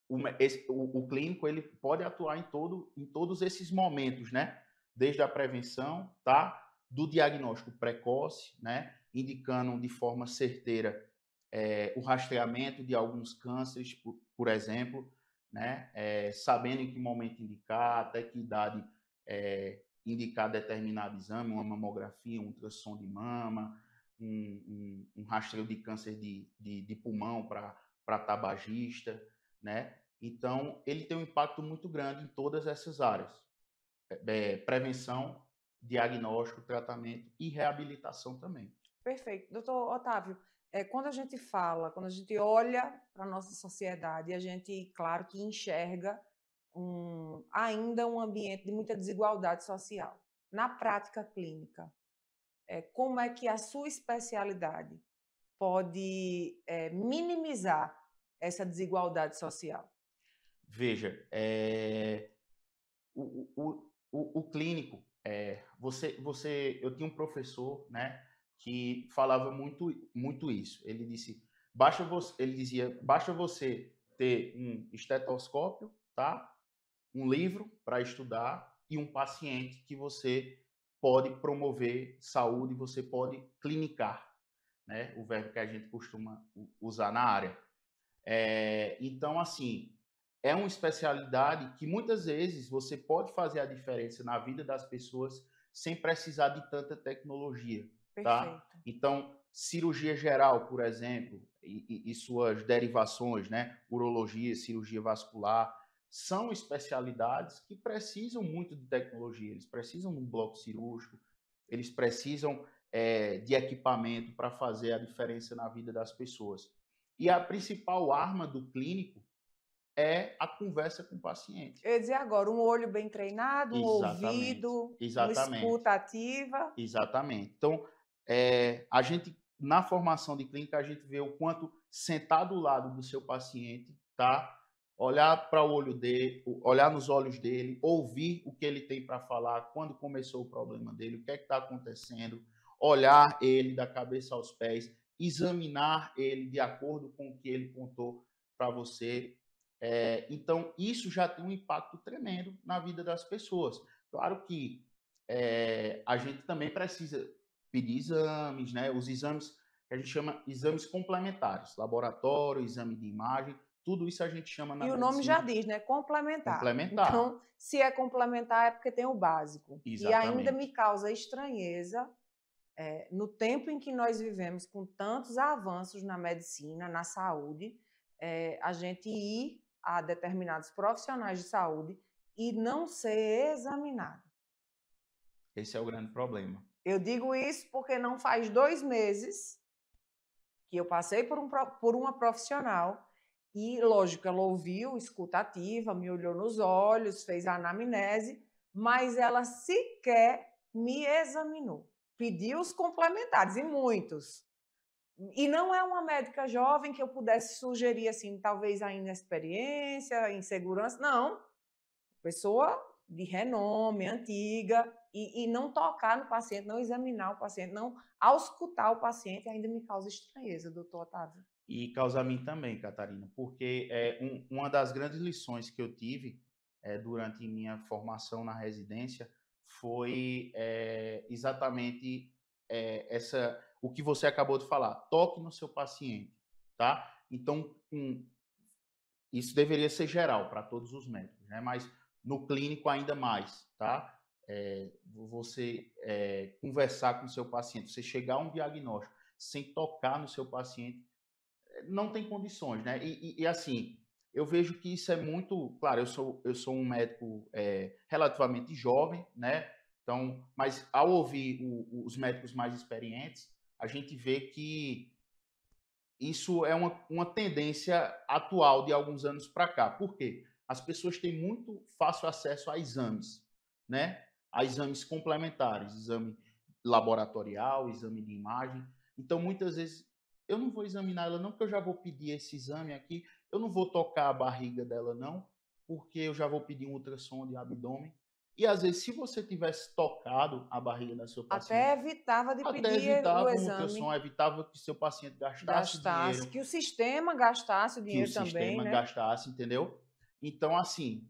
o clínico ele pode atuar em todos esses momentos, né? Desde a prevenção, tá? Do diagnóstico precoce, né? Indicando de forma certeira o rastreamento de alguns cânceres, por exemplo, né? Sabendo em que momento indicar, até que idade indicar determinado exame, uma mamografia, um ultrassom de mama, um rastreio de câncer de pulmão para tabagista, né? Então, ele tem um impacto muito grande em todas essas áreas. Prevenção, diagnóstico, tratamento e reabilitação também. Perfeito. Doutor Otávio, quando a gente olha para a nossa sociedade, a gente, claro, que enxerga ainda um ambiente de muita desigualdade social. Na prática clínica, como é que a sua especialidade pode minimizar essa desigualdade social? Veja, o clínico, eu tinha um professor, né, que falava muito isso. Ele dizia, basta você ter um estetoscópio, tá? um livro para estudar e um paciente que você pode promover saúde, você pode clinicar, né? O verbo que a gente costuma usar na área. Então, assim, é uma especialidade que muitas vezes você pode fazer a diferença na vida das pessoas sem precisar de tanta tecnologia, tá? Perfeito. Então, cirurgia geral, por exemplo, e suas derivações, né? Urologia, cirurgia vascular, são especialidades que precisam muito de tecnologia. Eles precisam de um bloco cirúrgico, eles precisam de equipamento para fazer a diferença na vida das pessoas. E a principal arma do clínico é a conversa com o paciente. Eu ia dizer agora, um olho bem treinado, um Exatamente. ouvido, Exatamente. uma escuta ativa. Exatamente. Então, a gente, na formação de clínica, a gente vê o quanto sentar do lado do seu paciente, tá? Olhar para o olho dele, olhar nos olhos dele, ouvir o que ele tem para falar, quando começou o problema dele, o que é que está acontecendo, olhar ele da cabeça aos pés, examinar ele de acordo com o que ele contou para você. Então, isso já tem um impacto tremendo na vida das pessoas. Claro que a gente também precisa pedir exames, né? Os exames que a gente chama exames complementares, laboratório, exame de imagem, tudo isso a gente chama na E o medicina. nome já diz, né? Complementar. Complementar. Então, se é complementar é porque tem o básico. Exatamente. E ainda me causa estranheza no tempo em que nós vivemos, com tantos avanços na medicina, na saúde, a gente ir a determinados profissionais de saúde e não ser examinado. Esse é o grande problema. Eu digo isso porque não faz 2 meses que eu passei por uma profissional e, lógico, ela ouviu, escuta ativa, me olhou nos olhos, fez a anamnese, mas ela sequer me examinou. Pediu os complementares, e muitos. E não é uma médica jovem que eu pudesse sugerir, assim, talvez a inexperiência, insegurança. Não. Pessoa de renome, antiga, e não tocar no paciente, não examinar o paciente, não auscultar o paciente, ainda me causa estranheza, doutor Otávio. E causa a mim também, Catarina, porque uma das grandes lições que eu tive durante minha formação na residência foi exatamente o que você acabou de falar, toque no seu paciente, tá? Então, isso deveria ser geral para todos os médicos, né? Mas no clínico ainda mais, tá? Você conversar com o seu paciente, você chegar a um diagnóstico sem tocar no seu paciente, não tem condições, né? E assim, eu vejo que isso é muito... Claro, eu sou um médico relativamente jovem, né? Então, mas ao ouvir os médicos mais experientes, a gente vê que isso é uma tendência atual de alguns anos para cá. Por quê? As pessoas têm muito fácil acesso a exames, né? A exames complementares, exame laboratorial, exame de imagem. Então, muitas vezes, eu não vou examinar ela não, porque eu já vou pedir esse exame aqui, eu não vou tocar a barriga dela não, porque eu já vou pedir um ultrassom de abdômen. E, às vezes, se você tivesse tocado a barriga da sua paciente... Até evitava de pedir o exame. Ultrassom, evitava que seu paciente gastasse dinheiro. Que o sistema gastasse o dinheiro também, né? Que o sistema gastasse, entendeu? Então, assim,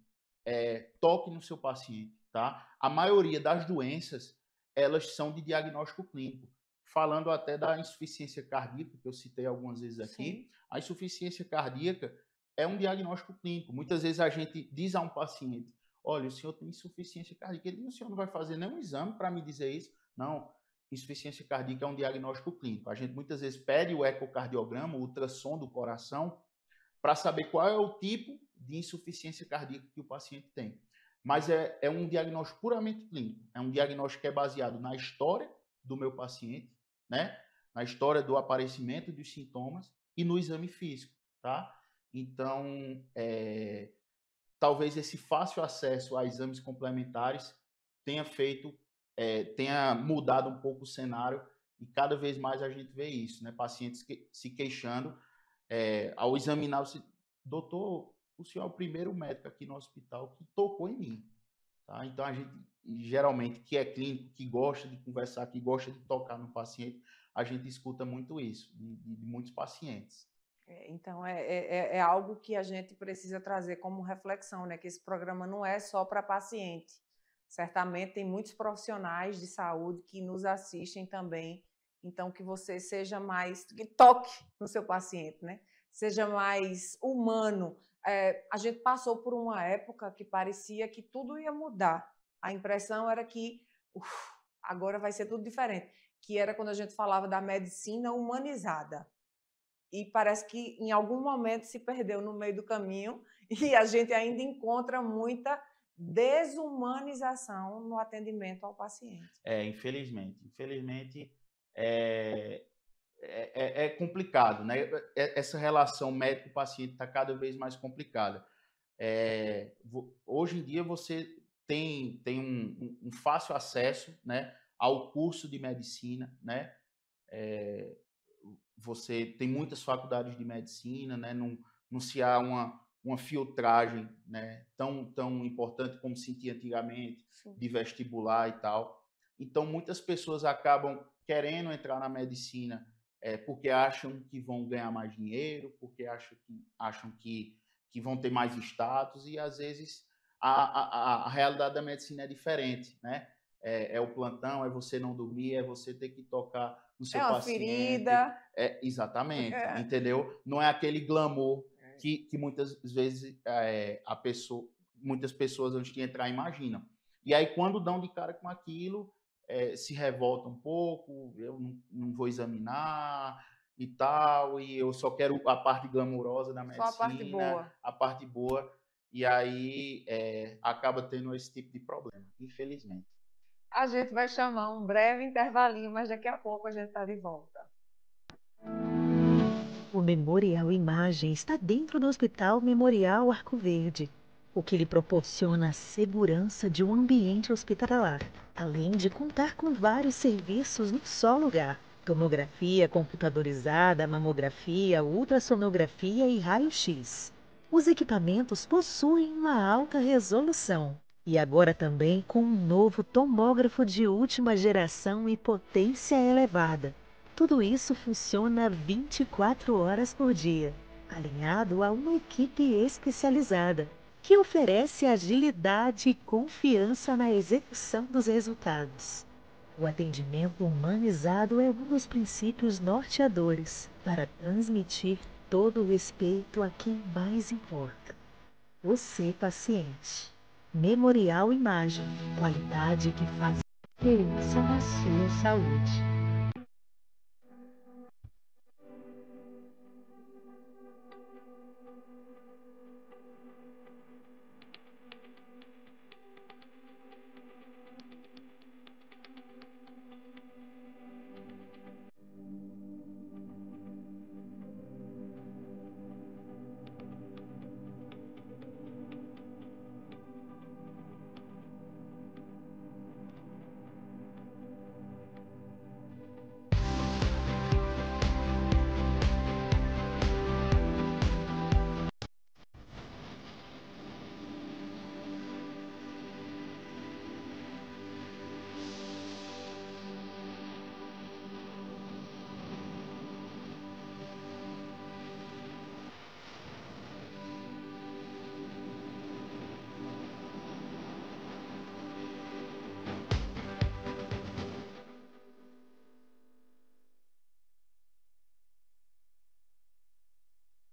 toque no seu paciente, tá? A maioria das doenças, elas são de diagnóstico clínico. Falando até da insuficiência cardíaca, que eu citei algumas vezes aqui, sim. A insuficiência cardíaca é um diagnóstico clínico. Muitas vezes a gente diz a um paciente, olha, o senhor tem insuficiência cardíaca. Ele diz, o senhor não vai fazer nenhum exame para me dizer isso? Não, insuficiência cardíaca é um diagnóstico clínico. A gente muitas vezes pede o ecocardiograma, o ultrassom do coração, para saber qual é o tipo de insuficiência cardíaca que o paciente tem. Mas é um diagnóstico puramente clínico. É um diagnóstico que é baseado na história do meu paciente, né? Na história do aparecimento dos sintomas e no exame físico, tá? Então, talvez esse fácil acesso a exames complementares tenha mudado um pouco o cenário e cada vez mais a gente vê isso, né? Pacientes se queixando ao examinar, doutor, o senhor é o primeiro médico aqui no hospital que tocou em mim, tá? Então a gente geralmente que é clínico, que gosta de conversar, que gosta de tocar no paciente, a gente escuta muito isso de muitos pacientes. Então, é algo que a gente precisa trazer como reflexão, né? Que esse programa não é só para paciente. Certamente tem muitos profissionais de saúde que nos assistem também. Então, que você seja mais, que toque no seu paciente, né? Seja mais humano. A gente passou por uma época que parecia que tudo ia mudar. A impressão era que agora vai ser tudo diferente. Que era quando a gente falava da medicina humanizada. E parece que em algum momento se perdeu no meio do caminho e a gente ainda encontra muita desumanização no atendimento ao paciente. Infelizmente é complicado, né? Essa relação médico-paciente está cada vez mais complicada. Hoje em dia você tem um fácil acesso, né, ao curso de medicina, né? Você tem muitas faculdades de medicina, né? Não se há uma filtragem, né, tão importante como se tinha antigamente, sim, de vestibular e tal. Então, muitas pessoas acabam querendo entrar na medicina porque acham que vão ganhar mais dinheiro, porque acham que vão ter mais status, e às vezes a realidade da medicina é diferente, né? É o plantão, é você não dormir, é você ter que tocar no seu paciente. Ferida. Exatamente, entendeu? Não é aquele glamour que muitas vezes muitas pessoas antes de entrar imaginam. E aí, quando dão de cara com aquilo, se revoltam um pouco, eu não vou examinar e tal, e eu só quero a parte glamurosa da medicina, só a parte boa, e aí acaba tendo esse tipo de problema, infelizmente. A gente vai chamar um breve intervalinho, mas daqui a pouco a gente está de volta. O Memorial Imagem está dentro do Hospital Memorial Arco Verde, o que lhe proporciona a segurança de um ambiente hospitalar, além de contar com vários serviços num só lugar: tomografia computadorizada, mamografia, ultrassonografia e raio-x. Os equipamentos possuem uma alta resolução e agora também com um novo tomógrafo de última geração e potência elevada. Tudo isso funciona 24 horas por dia, alinhado a uma equipe especializada, que oferece agilidade e confiança na execução dos resultados. O atendimento humanizado é um dos princípios norteadores para transmitir todo o respeito a quem mais importa: você, paciente. Memorial Imagem, qualidade que faz diferença na sua saúde.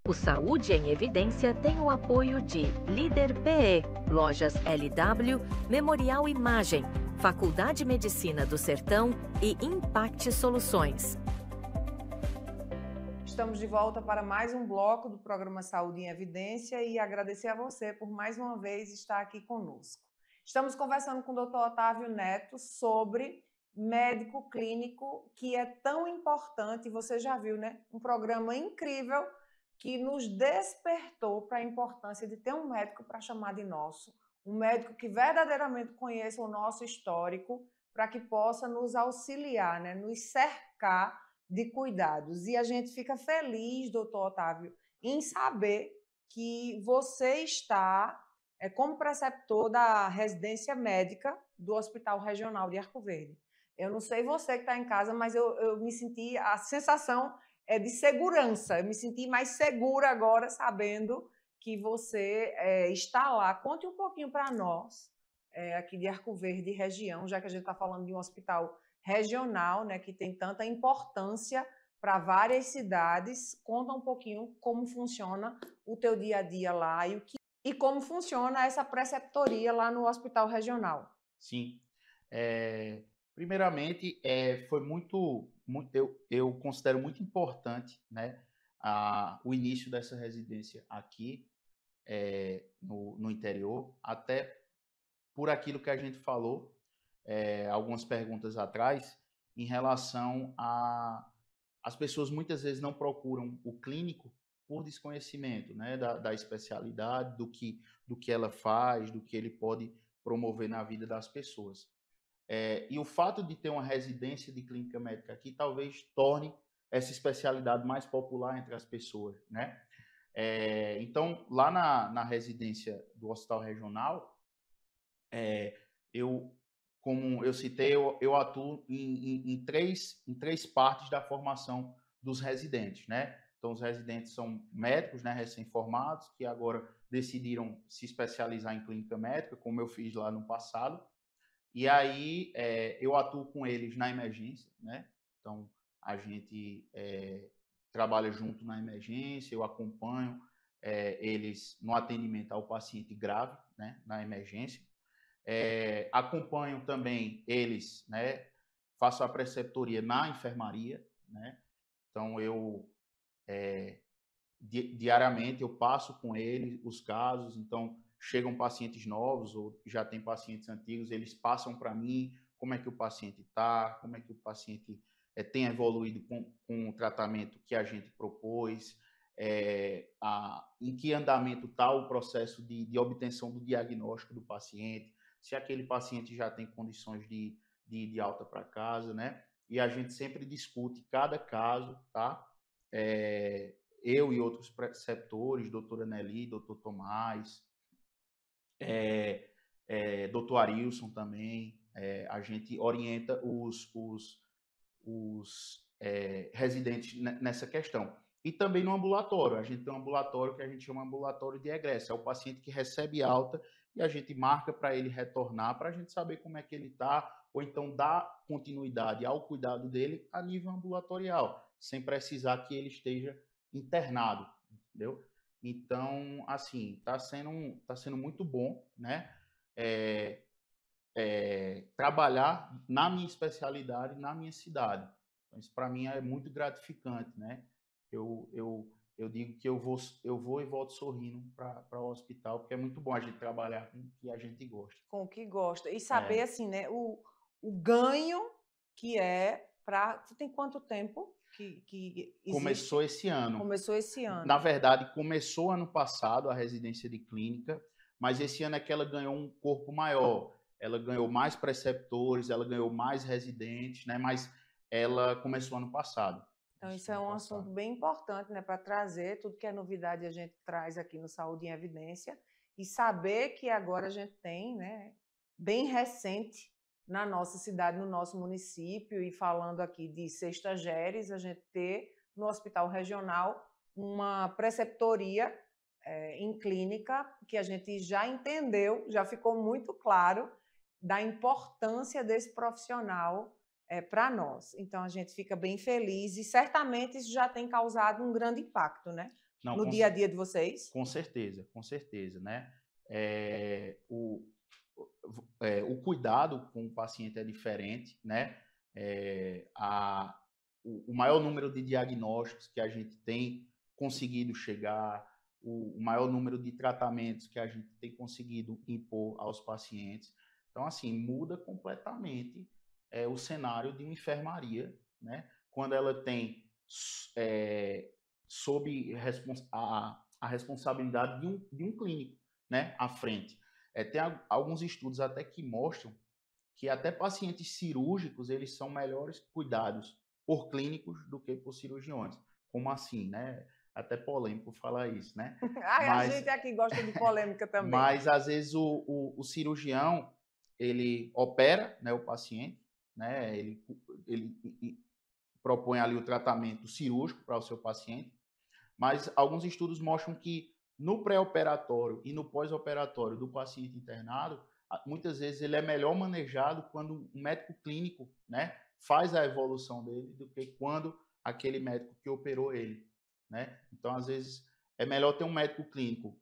O Saúde em Evidência tem o apoio de Líder PE, Lojas LW, Memorial Imagem, Faculdade de Medicina do Sertão e Impact Soluções. Estamos de volta para mais um bloco do programa Saúde em Evidência e agradecer a você por mais uma vez estar aqui conosco. Estamos conversando com o Dr. Otávio Neto sobre médico clínico, que é tão importante, você já viu, né? Um programa incrível que nos despertou para a importância de ter um médico para chamar de nosso, um médico que verdadeiramente conheça o nosso histórico, para que possa nos auxiliar, né? Nos cercar de cuidados. E a gente fica feliz, doutor Otávio, em saber que você está como preceptor da residência médica do Hospital Regional de Arco Verde. Eu não sei você que está em casa, mas eu me senti, a sensação é de segurança. Eu me senti mais segura agora, sabendo que você está lá. Conte um pouquinho para nós, aqui de Arco Verde região, já que a gente está falando de um hospital regional, né, que tem tanta importância para várias cidades. Conta um pouquinho como funciona o teu dia a dia lá e como funciona essa preceptoria lá no hospital regional. Sim. Primeiramente, foi eu considero muito importante, né, o início dessa residência aqui no interior, até por aquilo que a gente falou, algumas perguntas atrás, em relação as pessoas muitas vezes não procuram o clínico por desconhecimento, né, da especialidade, do que ela faz, do que ele pode promover na vida das pessoas. E o fato de ter uma residência de clínica médica aqui talvez torne essa especialidade mais popular entre as pessoas, né? Então, lá na residência do Hospital Regional, como eu citei, eu atuo em três partes da formação dos residentes, né? Então, os residentes são médicos, né, recém-formados, que agora decidiram se especializar em clínica médica, como eu fiz lá no passado. E aí, eu atuo com eles na emergência, né? Então, a gente trabalha junto na emergência, eu acompanho eles no atendimento ao paciente grave, né, na emergência. Acompanho também eles, né, faço a preceptoria na enfermaria, né? Então, diariamente eu passo com eles os casos. Então, chegam pacientes novos ou já tem pacientes antigos, eles passam para mim como é que o paciente está, como é que o paciente tem evoluído com o tratamento que a gente propôs, em que andamento está o processo de obtenção do diagnóstico do paciente, se aquele paciente já tem condições de alta para casa, né? E a gente sempre discute cada caso, tá? Eu e outros preceptores, doutora Nelly, doutor Tomás, doutor Arilson também, a gente orienta os residentes nessa questão. E também no ambulatório, a gente tem um ambulatório que a gente chama ambulatório de egresso, é o paciente que recebe alta e a gente marca para ele retornar, para a gente saber como é que ele está, ou então dar continuidade ao cuidado dele a nível ambulatorial, sem precisar que ele esteja internado, entendeu? Então, assim, tá sendo muito bom, né? Trabalhar na minha especialidade, na minha cidade. Então, isso para mim é muito gratificante, né? Eu digo que eu vou e volto sorrindo para o hospital, porque é muito bom a gente trabalhar com o que a gente gosta. Com o que gosta. E saber, assim, né, o ganho que é para... Tu tem quanto tempo que existe? Começou esse ano. Começou esse ano. Na verdade, começou ano passado a residência de clínica, mas esse ano é que ela ganhou um corpo maior. Ela ganhou mais preceptores, ela ganhou mais residentes, né? Mas ela começou ano passado. Então, isso é um assunto bem importante, né, para trazer tudo que é novidade, a gente traz aqui no Saúde em Evidência, e saber que agora a gente tem, né, bem recente na nossa cidade, no nosso município, e falando aqui de sextageres, a gente ter no Hospital Regional uma preceptoria em clínica, que a gente já entendeu, já ficou muito claro da importância desse profissional para nós. Então, a gente fica bem feliz e certamente isso já tem causado um grande impacto, né? Não, no dia a dia de vocês. Com certeza, né? O cuidado com o paciente é diferente, né? O maior número de diagnósticos que a gente tem conseguido chegar, o maior número de tratamentos que a gente tem conseguido impor aos pacientes. Então, assim, muda completamente o cenário de uma enfermaria, né? Quando ela tem sob a responsabilidade de um clínico, né, à frente. Tem alguns estudos até que mostram que até pacientes cirúrgicos eles são melhores cuidados por clínicos do que por cirurgiões. Como assim, né? Até polêmico falar isso, né? A gente aqui gosta de polêmica também. Mas às vezes o cirurgião ele opera, né, o paciente, né? Ele propõe ali o tratamento cirúrgico para o seu paciente, mas alguns estudos mostram que no pré-operatório e no pós-operatório do paciente internado, muitas vezes ele é melhor manejado quando o médico clínico, né, faz a evolução dele do que quando aquele médico que operou ele, né? Então, às vezes, é melhor ter um médico clínico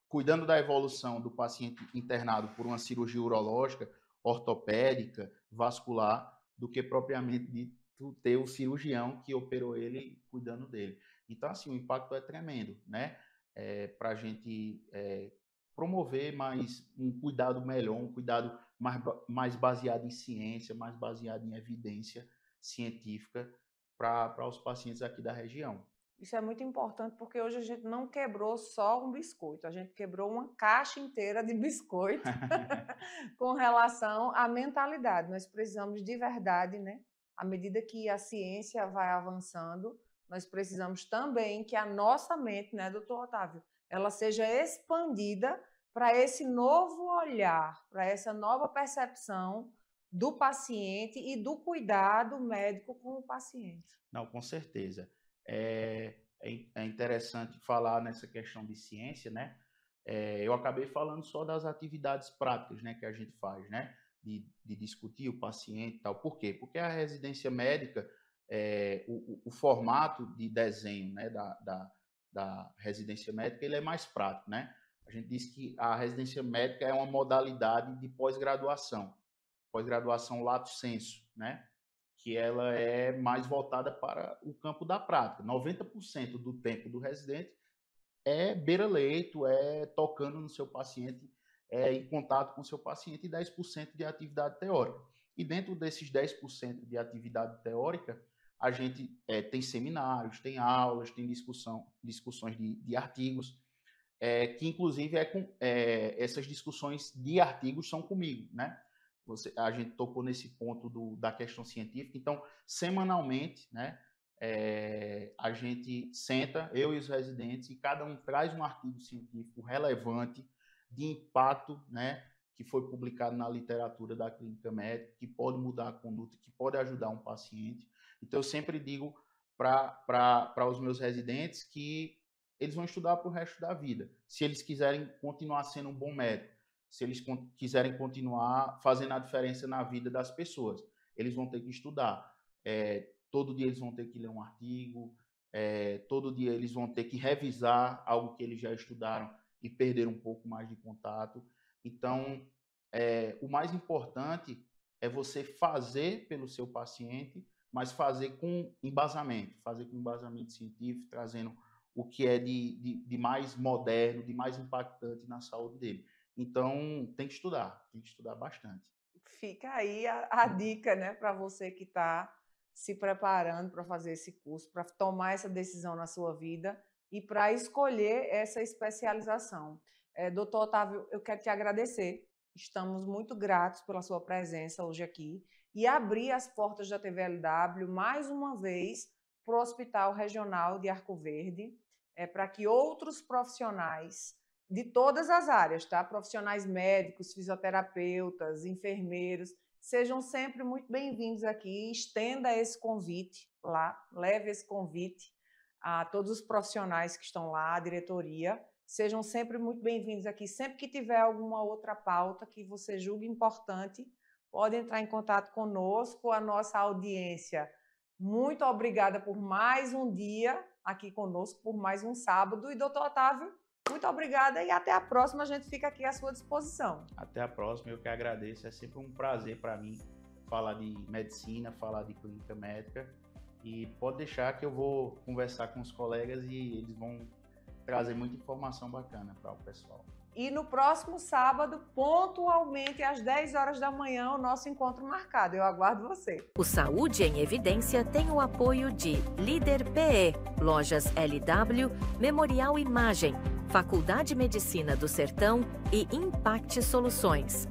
cuidando da evolução do paciente internado por uma cirurgia urológica, ortopédica, vascular, do que propriamente de ter o cirurgião que operou ele cuidando dele. Então, assim, o impacto é tremendo, né? Para a gente promover mais um cuidado melhor, um cuidado mais baseado em ciência, mais baseado em evidência científica para os pacientes aqui da região. Isso é muito importante porque hoje a gente não quebrou só um biscoito, a gente quebrou uma caixa inteira de biscoito com relação à mentalidade. Nós precisamos de verdade, né? À medida que a ciência vai avançando, nós precisamos também que a nossa mente, né, doutor Otávio, ela seja expandida para esse novo olhar, para essa nova percepção do paciente e do cuidado médico com o paciente. Não, com certeza. É interessante falar nessa questão de ciência, né? Eu acabei falando só das atividades práticas, né, que a gente faz, né? De discutir o paciente e tal. Por quê? Porque a residência médica, o formato de desenho, né, da residência médica, ele é mais prático, né? A gente diz que a residência médica é uma modalidade de pós-graduação lato sensu, né? Que ela é mais voltada para o campo da prática. 90% do tempo do residente é beira-leito, é tocando no seu paciente, em contato com o seu paciente, e 10% de atividade teórica. E dentro desses 10% de atividade teórica, a gente tem seminários, tem aulas, tem discussões de artigos, que inclusive essas discussões de artigos são comigo, né? A gente tocou nesse ponto da questão científica. Então, semanalmente, né, a gente senta, eu e os residentes, e cada um traz um artigo científico relevante, de impacto, né, que foi publicado na literatura da clínica médica, que pode mudar a conduta, que pode ajudar um paciente. Então, eu sempre digo para os meus residentes que eles vão estudar para o resto da vida, se eles quiserem continuar sendo um bom médico, se eles quiserem continuar fazendo a diferença na vida das pessoas, eles vão ter que estudar. Todo dia eles vão ter que ler um artigo, todo dia eles vão ter que revisar algo que eles já estudaram e perder um pouco mais de contato. Então, o mais importante é você fazer pelo seu paciente, mas fazer com embasamento científico, trazendo o que é de mais moderno, de mais impactante na saúde dele. Então, tem que estudar bastante. Fica aí a dica, né, para você que está se preparando para fazer esse curso, para tomar essa decisão na sua vida e para escolher essa especialização. Doutor Otávio, eu quero te agradecer. Estamos muito gratos pela sua presença hoje aqui e abrir as portas da TVLW mais uma vez para o Hospital Regional de Arco Verde, para que outros profissionais de todas as áreas, tá? Profissionais médicos, fisioterapeutas, enfermeiros, sejam sempre muito bem-vindos aqui. Estenda esse convite lá, leve esse convite a todos os profissionais que estão lá, a diretoria. Sejam sempre muito bem-vindos aqui. Sempre que tiver alguma outra pauta que você julgue importante, pode entrar em contato conosco, a nossa audiência. Muito obrigada por mais um dia aqui conosco, por mais um sábado. E, doutor Otávio, muito obrigada e até a próxima. A gente fica aqui à sua disposição. Até a próxima, eu que agradeço. É sempre um prazer para mim falar de medicina, falar de clínica médica. E pode deixar que eu vou conversar com os colegas e eles vão trazer muita informação bacana para o pessoal. E no próximo sábado, pontualmente às 10 horas da manhã, o nosso encontro marcado. Eu aguardo você. O Saúde em Evidência tem o apoio de Líder PE, Lojas LW, Memorial Imagem, Faculdade Medicina do Sertão e Impact Soluções.